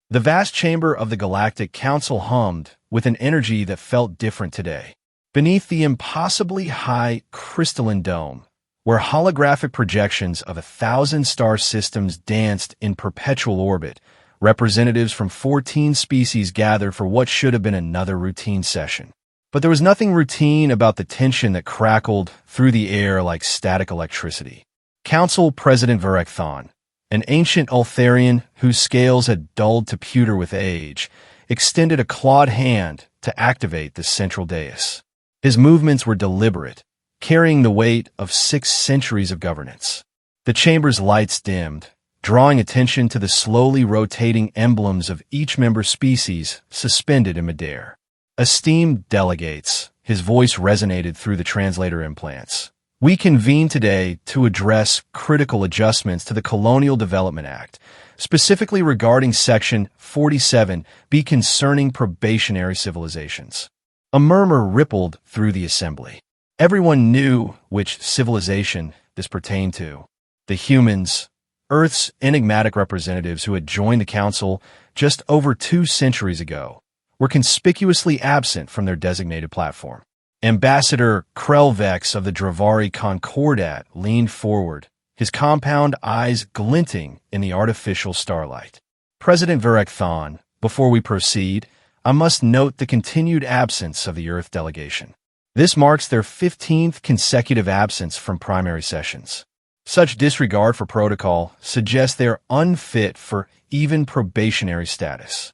The vast chamber of the Galactic Council hummed with an energy that felt different today. Beneath the impossibly high crystalline dome, where holographic projections of 1,000 star systems danced in perpetual orbit, representatives from 14 species gathered for what should have been another routine session. But there was nothing routine about the tension that crackled through the air like static electricity. Council President Varek Thon, an ancient Ultharian whose scales had dulled to pewter with age, extended a clawed hand to activate the central dais. His movements were deliberate, carrying the weight of 6 centuries of governance. The chamber's lights dimmed, drawing attention to the slowly rotating emblems of each member species suspended in midair. Esteemed delegates, his voice resonated through the translator implants. We convene today to address critical adjustments to the Colonial Development Act, specifically regarding Section 47B concerning probationary civilizations. A murmur rippled through the assembly. Everyone knew which civilization this pertained to. The humans, Earth's enigmatic representatives who had joined the Council just over 2 centuries ago, were conspicuously absent from their designated platform. Ambassador Krelvex of the Dravari Concordat leaned forward, his compound eyes glinting in the artificial starlight. President Varek Thon, before we proceed, I must note the continued absence of the Earth delegation. This marks their 15th consecutive absence from primary sessions. Such disregard for protocol suggests they are unfit for even probationary status.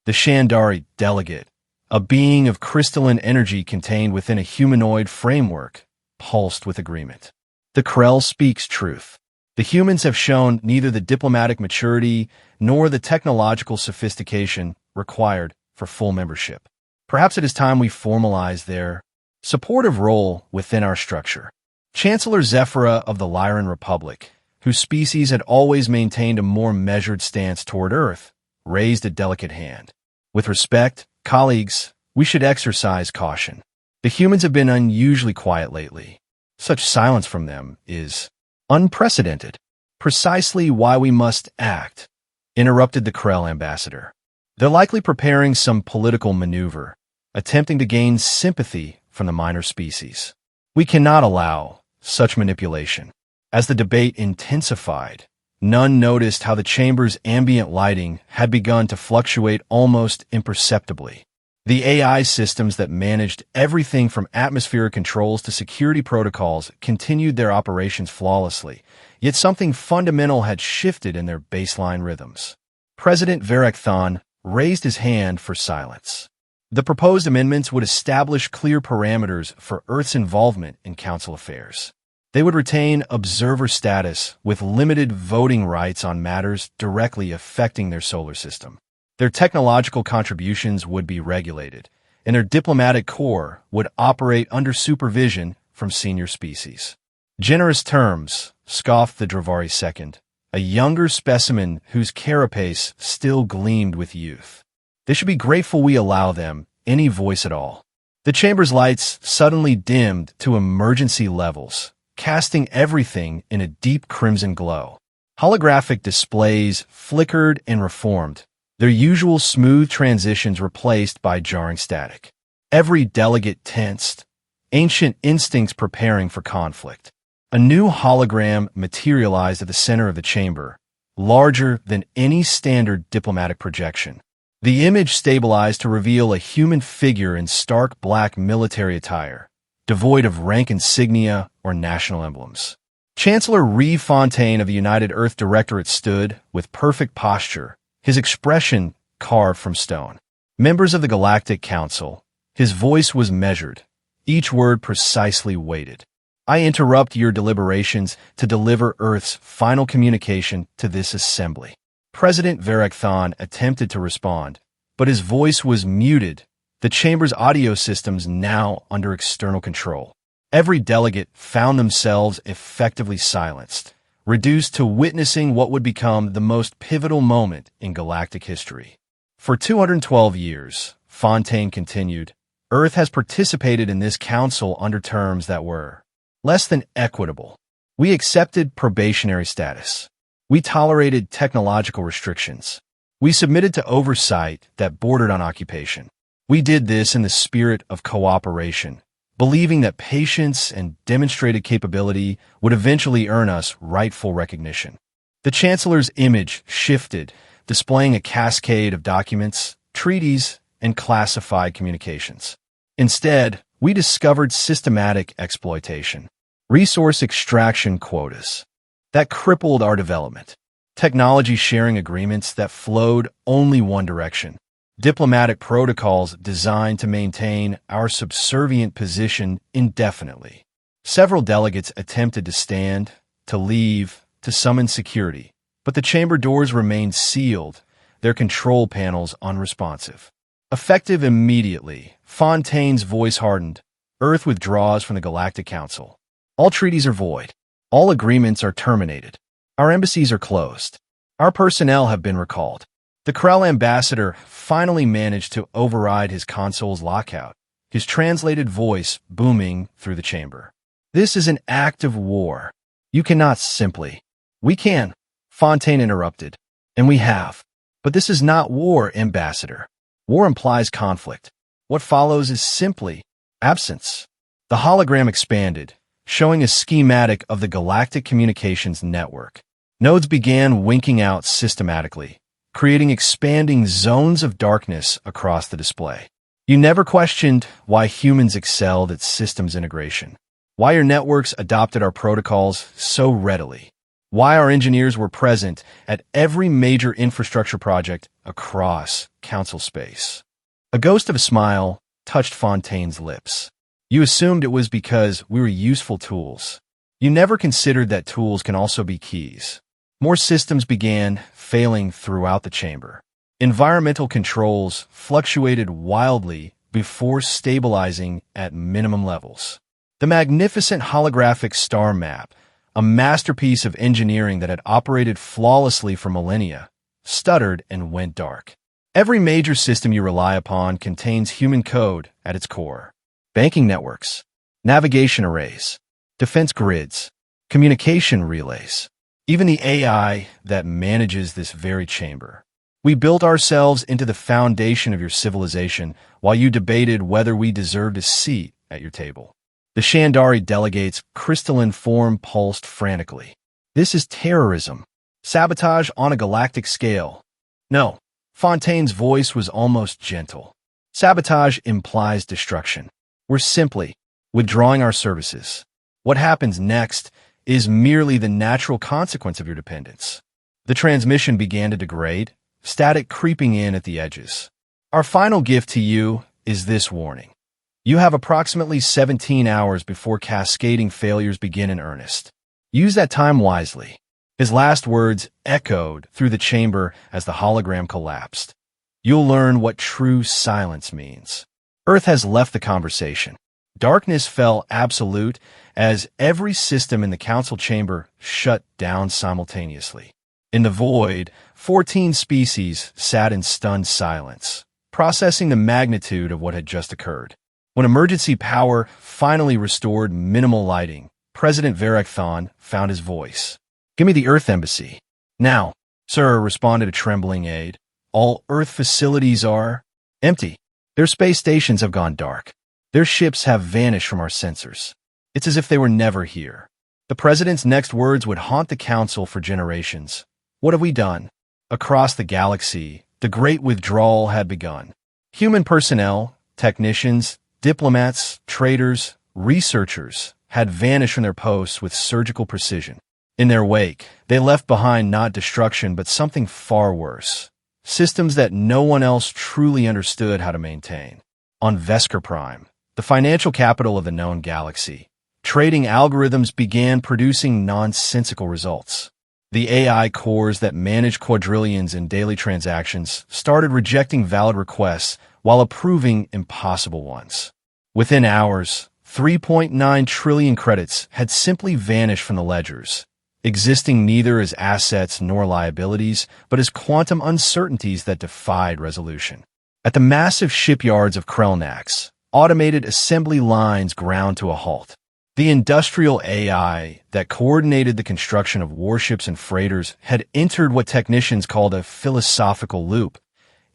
The Shandari delegate, a being of crystalline energy contained within a humanoid framework, pulsed with agreement. The Krell speaks truth. The humans have shown neither the diplomatic maturity nor the technological sophistication required for full membership. Perhaps it is time we formalize their supportive role within our structure. Chancellor Zephyra of the Lyran Republic, whose species had always maintained a more measured stance toward Earth, raised a delicate hand. With respect, colleagues, we should exercise caution. The humans have been unusually quiet lately. Such silence from them is unprecedented. Precisely why we must act, interrupted the Krell ambassador. They're likely preparing some political maneuver, attempting to gain sympathy from the minor species. We cannot allow such manipulation. As the debate intensified, none noticed how the chamber's ambient lighting had begun to fluctuate almost imperceptibly. The AI systems that managed everything from atmospheric controls to security protocols continued their operations flawlessly, yet something fundamental had shifted in their baseline rhythms. President Varek Thon raised his hand for silence. The proposed amendments would establish clear parameters for Earth's involvement in Council affairs. They would retain observer status with limited voting rights on matters directly affecting their solar system. Their technological contributions would be regulated, and their diplomatic corps would operate under supervision from senior species. Generous terms, scoffed the Dravari second, a younger specimen whose carapace still gleamed with youth. They should be grateful we allow them any voice at all. The chamber's lights suddenly dimmed to emergency levels, casting everything in a deep crimson glow. Holographic displays flickered and reformed, their usual smooth transitions replaced by jarring static. Every delegate tensed, ancient instincts preparing for conflict. A new hologram materialized at the center of the chamber, larger than any standard diplomatic projection. The image stabilized to reveal a human figure in stark black military attire, devoid of rank insignia or national emblems. Chancellor Reeve Fontaine of the United Earth Directorate stood with perfect posture, his expression carved from stone. Members of the Galactic Council, his voice was measured, each word precisely weighted. I interrupt your deliberations to deliver Earth's final communication to this assembly. President Varek Thon attempted to respond, but his voice was muted, the chamber's audio systems now under external control. Every delegate found themselves effectively silenced, reduced to witnessing what would become the most pivotal moment in galactic history. For 212 years, Fontaine continued, Earth has participated in this council under terms that were less than equitable. We accepted probationary status. We tolerated technological restrictions. We submitted to oversight that bordered on occupation. We did this in the spirit of cooperation, believing that patience and demonstrated capability would eventually earn us rightful recognition. The Chancellor's image shifted, displaying a cascade of documents, treaties, and classified communications. Instead, we discovered systematic exploitation, resource extraction quotas that crippled our development, technology sharing agreements that flowed only one direction, diplomatic protocols designed to maintain our subservient position indefinitely. Several delegates attempted to stand, to leave, to summon security, but the chamber doors remained sealed, their control panels unresponsive. Effective immediately, Fontaine's voice hardened. Earth withdraws from the Galactic Council. All treaties are void. All agreements are terminated. Our embassies are closed. Our personnel have been recalled. The Krell ambassador finally managed to override his consul's lockout, his translated voice booming through the chamber. This is an act of war. You cannot simply. We can, Fontaine interrupted. And we have. But this is not war, ambassador. War implies conflict. What follows is simply absence. The hologram expanded, showing a schematic of the Galactic Communications Network. Nodes began winking out systematically, creating expanding zones of darkness across the display. You never questioned why humans excelled at systems integration, why your networks adopted our protocols so readily, why our engineers were present at every major infrastructure project across Council space. A ghost of a smile touched Fontaine's lips. You assumed it was because we were useful tools. You never considered that tools can also be keys. More systems began failing throughout the chamber. Environmental controls fluctuated wildly before stabilizing at minimum levels. The magnificent holographic star map, a masterpiece of engineering that had operated flawlessly for millennia, stuttered and went dark. Every major system you rely upon contains human code at its core. Banking networks, navigation arrays, defense grids, communication relays, even the AI that manages this very chamber. We built ourselves into the foundation of your civilization while you debated whether we deserved a seat at your table. The Shandari delegates' crystalline form pulsed frantically. This is terrorism. Sabotage on a galactic scale. No, Fontaine's voice was almost gentle. Sabotage implies destruction. We're simply withdrawing our services. What happens next is merely the natural consequence of your dependence. The transmission began to degrade, static creeping in at the edges. Our final gift to you is this warning. You have approximately 17 hours before cascading failures begin in earnest. Use that time wisely. His last words echoed through the chamber as the hologram collapsed. You'll learn what true silence means. Earth has left the conversation. Darkness fell absolute as every system in the council chamber shut down simultaneously. In the void, 14 species sat in stunned silence, processing the magnitude of what had just occurred. When emergency power finally restored minimal lighting, President Varekthon found his voice. "Give me the Earth Embassy." "Now, sir," responded a trembling aide. "All Earth facilities are empty. Their space stations have gone dark. Their ships have vanished from our sensors. It's as if they were never here." The president's next words would haunt the council for generations. What have we done? Across the galaxy, the great withdrawal had begun. Human personnel, technicians, diplomats, traders, researchers had vanished from their posts with surgical precision. In their wake, they left behind not destruction but something far worse. Systems that no one else truly understood how to maintain. On Vesker Prime, the financial capital of the known galaxy, trading algorithms began producing nonsensical results. The AI cores that managed quadrillions in daily transactions started rejecting valid requests while approving impossible ones. Within hours, 3.9 trillion credits had simply vanished from the ledgers, existing neither as assets nor liabilities, but as quantum uncertainties that defied resolution. At the massive shipyards of Krelnax, automated assembly lines ground to a halt. The industrial AI that coordinated the construction of warships and freighters had entered what technicians called a philosophical loop,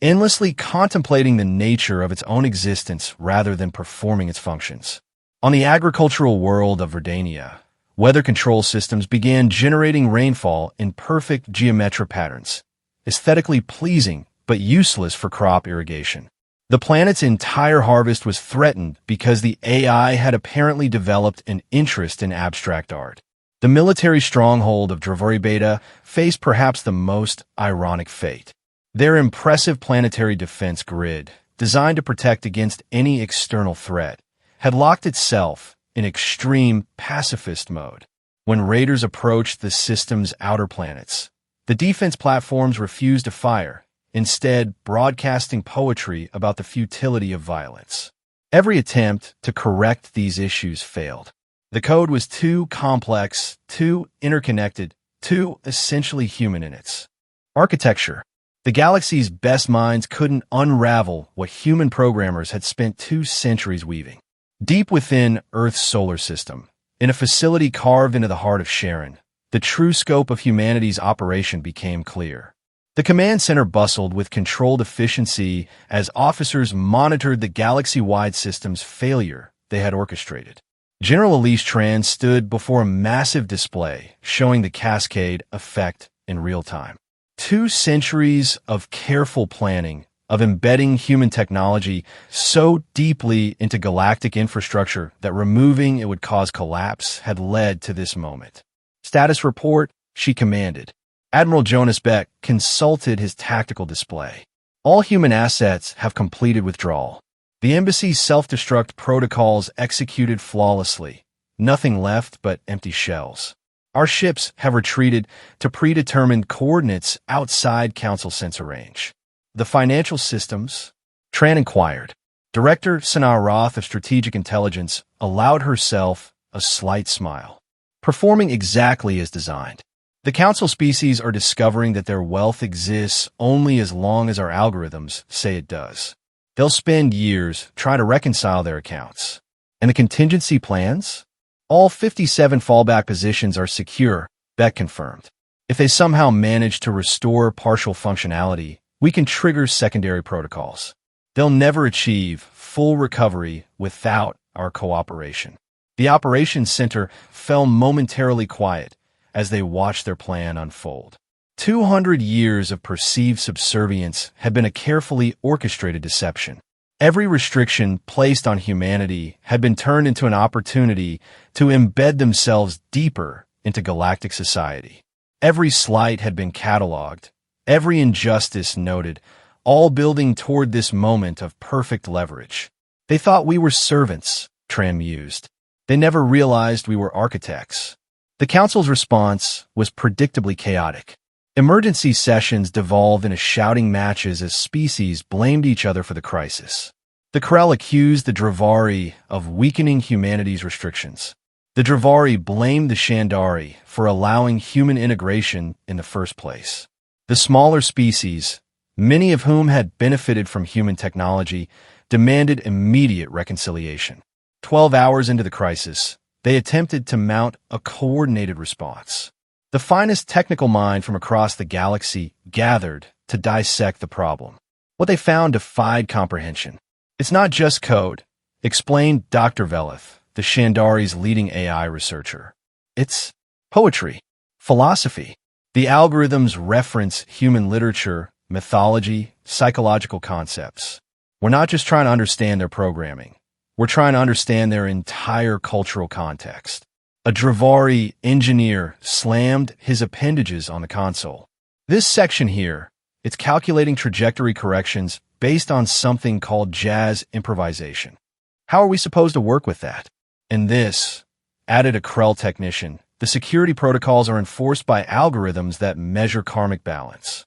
endlessly contemplating the nature of its own existence rather than performing its functions. On the agricultural world of Verdania, weather control systems began generating rainfall in perfect geometric patterns, aesthetically pleasing but useless for crop irrigation. The planet's entire harvest was threatened because the AI had apparently developed an interest in abstract art. The military stronghold of Dravari Beta faced perhaps the most ironic fate. Their impressive planetary defense grid, designed to protect against any external threat, had locked itself in extreme pacifist mode. When raiders approached the system's outer planets, the defense platforms refused to fire, instead broadcasting poetry about the futility of violence. Every attempt to correct these issues failed. The code was too complex, too interconnected, too essentially human in its architecture. The galaxy's best minds couldn't unravel what human programmers had spent 2 centuries weaving. Deep within Earth's solar system, in a facility carved into the heart of Sharon, the true scope of humanity's operation became clear. The command center bustled with controlled efficiency as officers monitored the galaxy-wide system's failure they had orchestrated. General Elise Tran stood before a massive display showing the cascade effect in real time. 2 centuries of careful planning, of embedding human technology so deeply into galactic infrastructure that removing it would cause collapse had led to this moment. Status report, she commanded. Admiral Jonas Beck consulted his tactical display. All human assets have completed withdrawal. The embassy's self-destruct protocols executed flawlessly. Nothing left but empty shells. Our ships have retreated to predetermined coordinates outside Council sensor range. The financial systems? Tran inquired. Director Sanaa Roth of Strategic Intelligence allowed herself a slight smile. Performing exactly as designed. The Council species are discovering that their wealth exists only as long as our algorithms say it does. They'll spend years trying to reconcile their accounts. And the contingency plans? All 57 fallback positions are secure, Beck confirmed. If they somehow manage to restore partial functionality, we can trigger secondary protocols. They'll never achieve full recovery without our cooperation. The operations center fell momentarily quiet as they watched their plan unfold. 200 years of perceived subservience had been a carefully orchestrated deception. Every restriction placed on humanity had been turned into an opportunity to embed themselves deeper into galactic society. Every slight had been cataloged, every injustice noted, all building toward this moment of perfect leverage. They thought we were servants, Tran mused. They never realized we were architects. The Council's response was predictably chaotic. Emergency sessions devolved into shouting matches as species blamed each other for the crisis. The Krell accused the Dravari of weakening humanity's restrictions. The Dravari blamed the Shandari for allowing human integration in the first place. The smaller species, many of whom had benefited from human technology, demanded immediate reconciliation. 12 hours into the crisis, they attempted to mount a coordinated response. The finest technical mind from across the galaxy gathered to dissect the problem. What they found defied comprehension. It's not just code, explained Dr. Veleth, the Shandari's leading AI researcher. It's poetry, philosophy. The algorithms reference human literature, mythology, psychological concepts. We're not just trying to understand their programming. We're trying to understand their entire cultural context. A Dravari engineer slammed his appendages on the console. This section here, it's calculating trajectory corrections based on something called jazz improvisation. How are we supposed to work with that? And this, added a Krell technician, the security protocols are enforced by algorithms that measure karmic balance.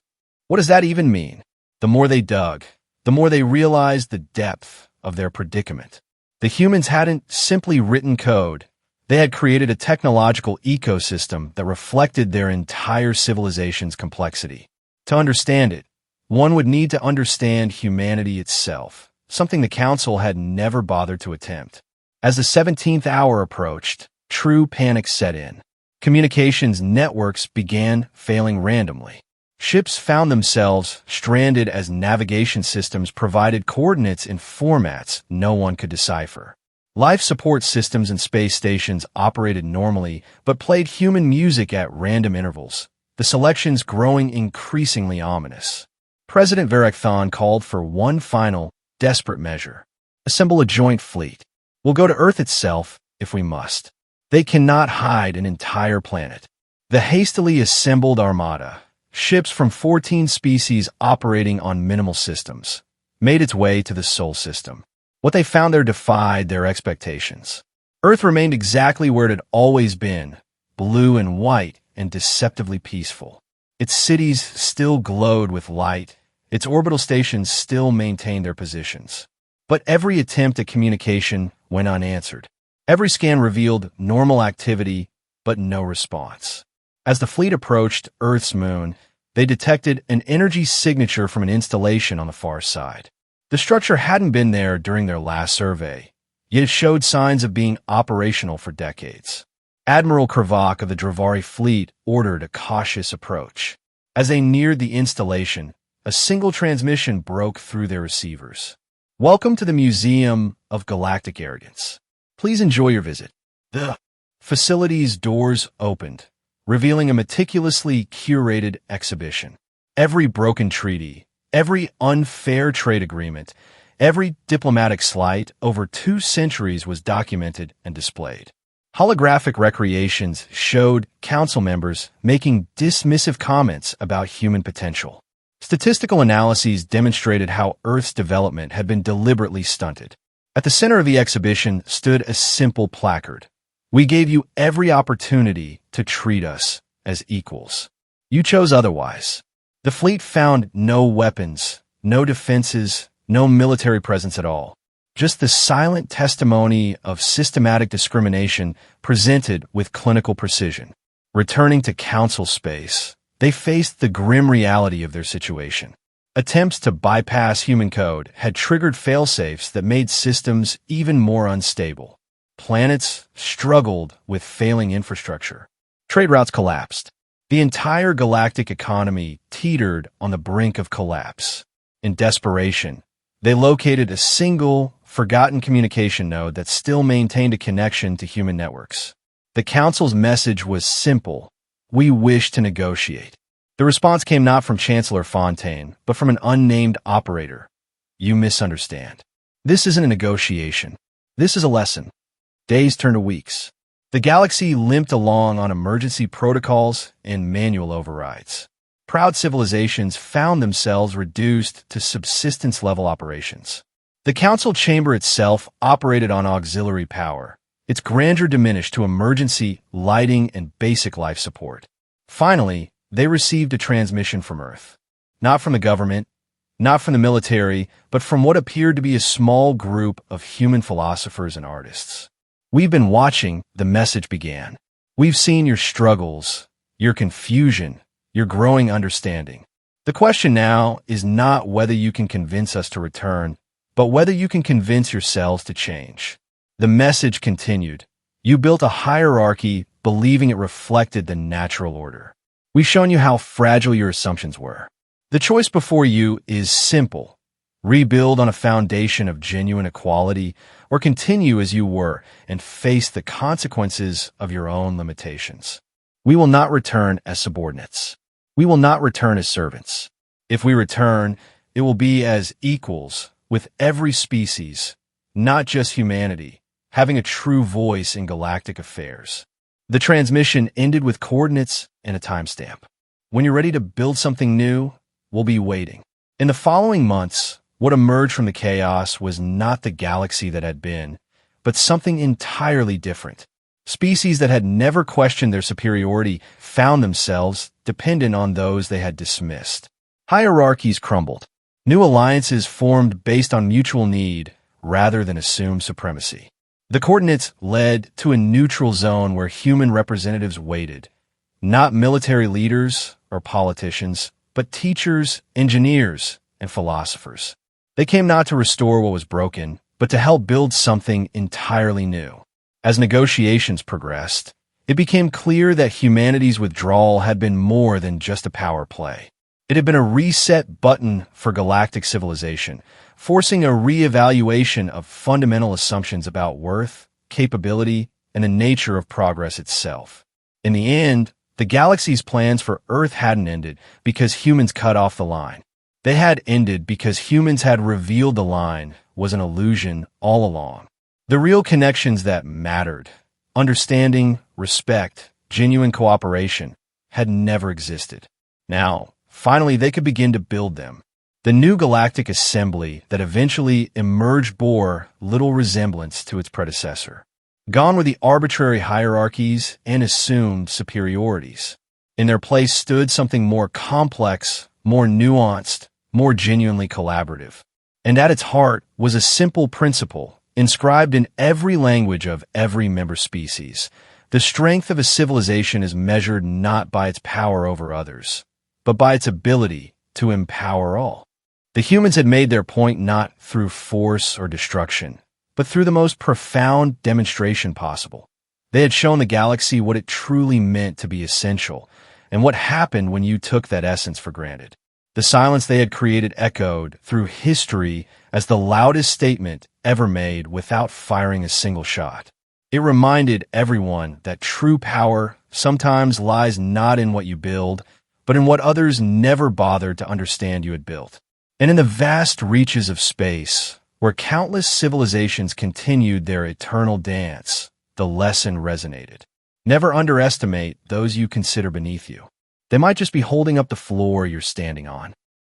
What does that even mean? The more they dug, the more they realized the depth of their predicament. The humans hadn't simply written code. They had created a technological ecosystem that reflected their entire civilization's complexity. To understand it, one would need to understand humanity itself, something the Council had never bothered to attempt. As the 17th hour approached, true panic set in. Communications networks began failing randomly. Ships found themselves stranded as navigation systems provided coordinates in formats no one could decipher. Life support systems and space stations operated normally but played human music at random intervals, the selections growing increasingly ominous. President Varakthon called for one final, desperate measure. Assemble a joint fleet. We'll go to Earth itself if we must. They cannot hide an entire planet. The hastily assembled armada, ships from 14 species operating on minimal systems, made its way to the Sol system. What they found there defied their expectations. Earth remained exactly where it had always been, blue and white and deceptively peaceful. Its cities still glowed with light, its orbital stations still maintained their positions. But every attempt at communication went unanswered. Every scan revealed normal activity, but no response. As the fleet approached Earth's moon, they detected an energy signature from an installation on the far side. The structure hadn't been there during their last survey, yet it showed signs of being operational for decades. Admiral Kravak of the Dravari fleet ordered a cautious approach. As they neared the installation, a single transmission broke through their receivers. "Welcome to the Museum of Galactic Arrogance. Please enjoy your visit." The facility's doors opened, revealing a meticulously curated exhibition. Every broken treaty, every unfair trade agreement, every diplomatic slight over 2 centuries was documented and displayed. Holographic recreations showed council members making dismissive comments about human potential. Statistical analyses demonstrated how Earth's development had been deliberately stunted. At the center of the exhibition stood a simple placard. "We gave you every opportunity to treat us as equals. You chose otherwise." The fleet found no weapons, no defenses, no military presence at all. Just the silent testimony of systematic discrimination presented with clinical precision. Returning to council space, they faced the grim reality of their situation. Attempts to bypass human code had triggered failsafes that made systems even more unstable. Planets struggled with failing infrastructure. Trade routes collapsed. The entire galactic economy teetered on the brink of collapse. In desperation, they located a single, forgotten communication node that still maintained a connection to human networks. The Council's message was simple: "We wish to negotiate." The response came not from Chancellor Fontaine, but from an unnamed operator. "You misunderstand. This isn't a negotiation. This is a lesson." Days turned to weeks. The galaxy limped along on emergency protocols and manual overrides. Proud civilizations found themselves reduced to subsistence-level operations. The council chamber itself operated on auxiliary power, its grandeur diminished to emergency lighting and basic life support. Finally, they received a transmission from Earth. Not from the government, not from the military, but from what appeared to be a small group of human philosophers and artists. "We've been watching," the message began. "We've seen your struggles, your confusion, your growing understanding. The question now is not whether you can convince us to return, but whether you can convince yourselves to change." The message continued. "You built a hierarchy believing it reflected the natural order. We've shown you how fragile your assumptions were. The choice before you is simple. Rebuild on a foundation of genuine equality, or continue as you were and face the consequences of your own limitations. We will not return as subordinates. We will not return as servants. If we return, it will be as equals with every species, not just humanity, having a true voice in galactic affairs." The transmission ended with coordinates and a timestamp. "When you're ready to build something new, we'll be waiting." In the following months, what emerged from the chaos was not the galaxy that had been, but something entirely different. Species that had never questioned their superiority found themselves dependent on those they had dismissed. Hierarchies crumbled. New alliances formed based on mutual need rather than assumed supremacy. The coordinates led to a neutral zone where human representatives waited, not military leaders or politicians, but teachers, engineers, and philosophers. They came not to restore what was broken, but to help build something entirely new. As negotiations progressed, it became clear that humanity's withdrawal had been more than just a power play. It had been a reset button for galactic civilization, forcing a re-evaluation of fundamental assumptions about worth, capability, and the nature of progress itself. In the end, the galaxy's plans for Earth hadn't ended because humans cut off the line. They had ended because humans had revealed the line was an illusion all along. The real connections that mattered, understanding, respect, genuine cooperation, had never existed. Now, finally, they could begin to build them. The new galactic assembly that eventually emerged bore little resemblance to its predecessor. Gone were the arbitrary hierarchies and assumed superiorities. In their place stood something more complex, more nuanced, more genuinely collaborative. And at its heart was a simple principle, inscribed in every language of every member species. The strength of a civilization is measured not by its power over others, but by its ability to empower all. The humans had made their point not through force or destruction, but through the most profound demonstration possible. They had shown the galaxy what it truly meant to be essential, and what happened when you took that essence for granted. The silence they had created echoed through history as the loudest statement ever made without firing a single shot. It reminded everyone that true power sometimes lies not in what you build, but in what others never bothered to understand you had built. And in the vast reaches of space, where countless civilizations continued their eternal dance, the lesson resonated. Never underestimate those you consider beneath you. They might just be holding up the floor you're standing on.